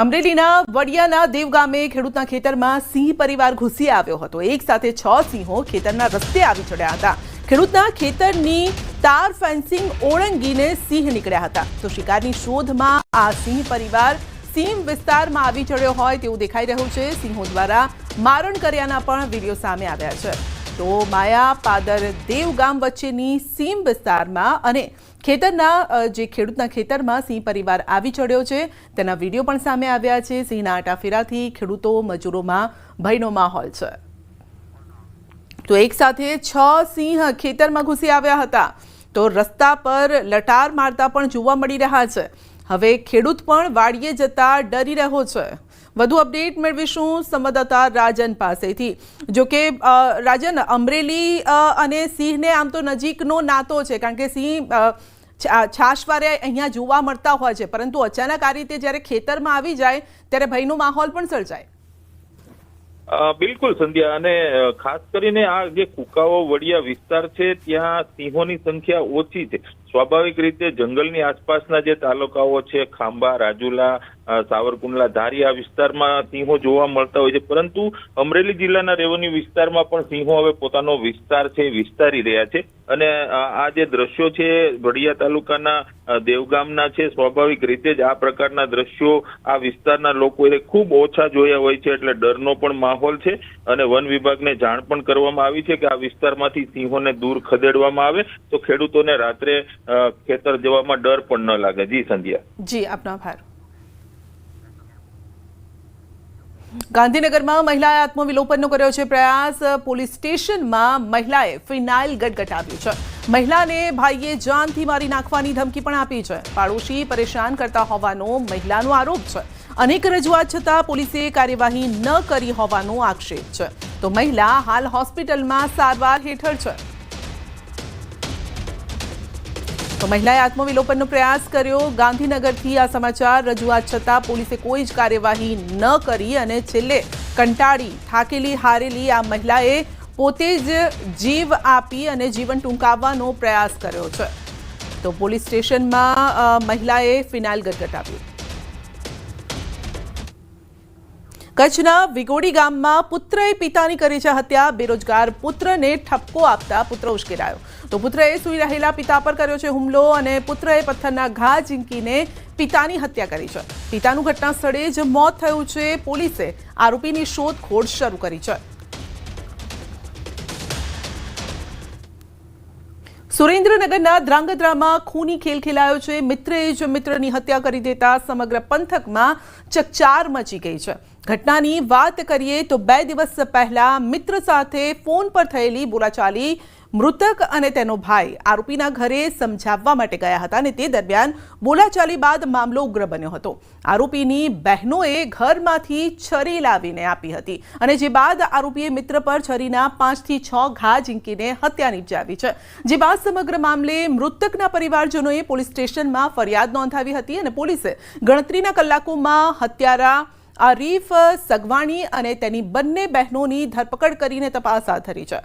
અમરેલીના વડિયાના દેવ ગામે ખેડૂતના ખેતરમાં સિંહ પરિવાર ઘૂસી આવ્યો હતો। એક સાથે 6 સિંહો ખેતરના રસ્તે આવી ચડ્યા હતા। ખેડૂતના ખેતરની તાર ફેન્સિંગ ઓળંગીને સિંહ નીકળ્યા હતા। તો શિકારની શોધમાં આ સિંહ પરિવાર સીમ વિસ્તારમાં આવી ચડ્યો હોય તેવું દેખાઈ રહ્યું છે। સિંહો દ્વારા મારણ કર્યાના પણ વિડીયો સામે આવ્યા છે। તો માયા પાદર દેવ ગામ વચ્ચેની સીમ વિસ્તારમાં અને ખેતરના જે ખેડૂતના ખેતરમાં સિંહ પરિવાર આવી ચડ્યો છે તેના વિડીયો પણ સામે આવ્યા છે। સિંહના આટાફેરાથી ખેડૂતો મજૂરોમાં ભયનો માહોલ છે। તો એક સાથે 6 સિંહ ખેતરમાં ઘૂસી આવ્યા હતા। તો રસ્તા પર લટાર મારતા પણ જોવા મળી રહ્યા છે। હવે ખેડૂત પણ વાડીએ જતા ડરી રહ્યો છે। વધુ અપડેટ મેળવીશું સંવાદદાતા રાજન પાસેથી। જો કે રાજન, અમરેલી અને સિંહને આમ તો નજીકનો નાતો છે, કારણ કે સિંહ છાશવારે અહીંયા જોવા મળતા હોય છે, પરંતુ અચાનક આ રીતે જ્યારે ખેતરમાં આવી જાય ત્યારે ભયનો માહોલ પણ સર્જાય। બિલકુલ સંધ્યા, અને ખાસ કરીને આ જે કુકાઓ વડિયા વિસ્તાર છે ત્યાં સિંહોની સંખ્યા ઓછી છે। સ્વાભાવિક રીતે જંગલની આસપાસના જે તાલુકાઓ છે, ખાંભા, રાજુલા, સાવરકુંડલા, ધારી, આ વિસ્તારમાં સિંહો જોવા મળતા હોય છે, પરંતુ અમરેલી જિલ્લાના રેવન્યુ વિસ્તારમાં પણ સિંહો હવે પોતાનો વિસ્તાર છે વિસ્તારી રહ્યા છે। અને આ જે દ્રશ્યો છે વડિયા તાલુકાના દેવગામના છે। સ્વાભાવિક રીતે જ આ પ્રકારના દ્રશ્યો આ વિસ્તારના લોકોએ ખૂબ ઓછા જોયા હોય છે, એટલે ડરનો પણ માહોલ છે। અને વન વિભાગને જાણ પણ કરવામાં આવી છે કે આ વિસ્તારમાંથી સિંહોને દૂર ખદેડવામાં આવે તો ખેડૂતોને રાત્રે ખેતર જવામાં ડર પણ ન લાગે। જી સંધ્યા। જી, આપનો આભાર। ગાંધીનગરમાં મહિલાએ આત્મવિલોપનનો કર્યો છે પ્રયાસ। પોલીસ સ્ટેશનમાં મહિલાએ ફિનાઇલ ગટગટાવ્યું છે। મહિલાને ભાઈએ જાનથી મારી નાખવાની ધમકી પણ આપી છે। પાડોશી પરેશાન કરતા હોવાનો મહિલાનો આરોપ છે। અનેક રજૂઆત છતાં પોલીસે કાર્યવાહી ન કરી હોવાનો આક્ષેપ છે। તો મહિલા હાલ હોસ્પિટલમાં સારવાર હેઠળ છે। તો મહિલાએ આત્મવિલોપનનો પ્રયાસ કર્યો। ગાંધીનગરથી આ સમાચાર। રજૂઆત છતાં પોલીસે કોઈ જ કાર્યવાહી ન કરી અને છેલ્લે કંટાળી થાકેલી હારેલી આ મહિલાએ પોતે જ જીવ આપી અને જીવન ટૂંકાવવાનો પ્રયાસ કર્યો છે। તો પોલીસ સ્ટેશનમાં મહિલાએ ફિનાઇલ ગટગટાવ્યું। કચ્છના વિગોડી ગામમાં પુત્રએ પિતાની કરી છે હત્યા। બેરોજગાર પુત્રને ઠપકો આપતા પુત્ર ઉશ્કેરાયો। તો પુત્રએ સૂઈ રહેલા પિતા પર કર્યો છે હુમલો અને પુત્રએ પથ્થરના ઘા ઝીંકીને પિતાની હત્યા કરી છે। પિતાનું ઘટના સ્થળે જ મોત થયું છે। પોલીસે આરોપીની શોધખોળ શરૂ કરી છે। સુરેન્દ્રનગરના ધ્રાંગધ્રામાં ખૂની ખેલ ખેલાયો છે। મિત્રએ જ મિત્રની હત્યા કરી દેતા સમગ્ર પંથકમાં ચકચાર મચી ગઈ છે। ઘટનાની વાત કરીએ તો 2 દિવસ પહેલા મિત્ર સાથે ફોન પર થયેલી બોલાચાલી મૃતક અને તેનો ભાઈ આરોપીના ઘરે સમજાવવા માટે ગયા હતા અને તે દરમિયાન બોલાચાલી બાદ મામલો ઉગ્ર બન્યો હતો। આરોપીની બહેનોએ ઘરમાંથી છરી લાવીને આપી હતી અને જે બાદ આરોપીએ મિત્ર પર છરીના 5 થી 6 ઘા ઝીંકીને હત્યા નિપજાવી છે। જે બાદ સમગ્ર મામલે મૃતકના પરિવારજનોએ પોલીસ સ્ટેશનમાં ફરિયાદ નોંધાવી હતી અને પોલીસે ગણતરીના કલાકોમાં હત્યારા આરીફ સગવાણી અને તેની બંને બહેનોની ધરપકડ કરીને તપાસ હાથ ધરી છે।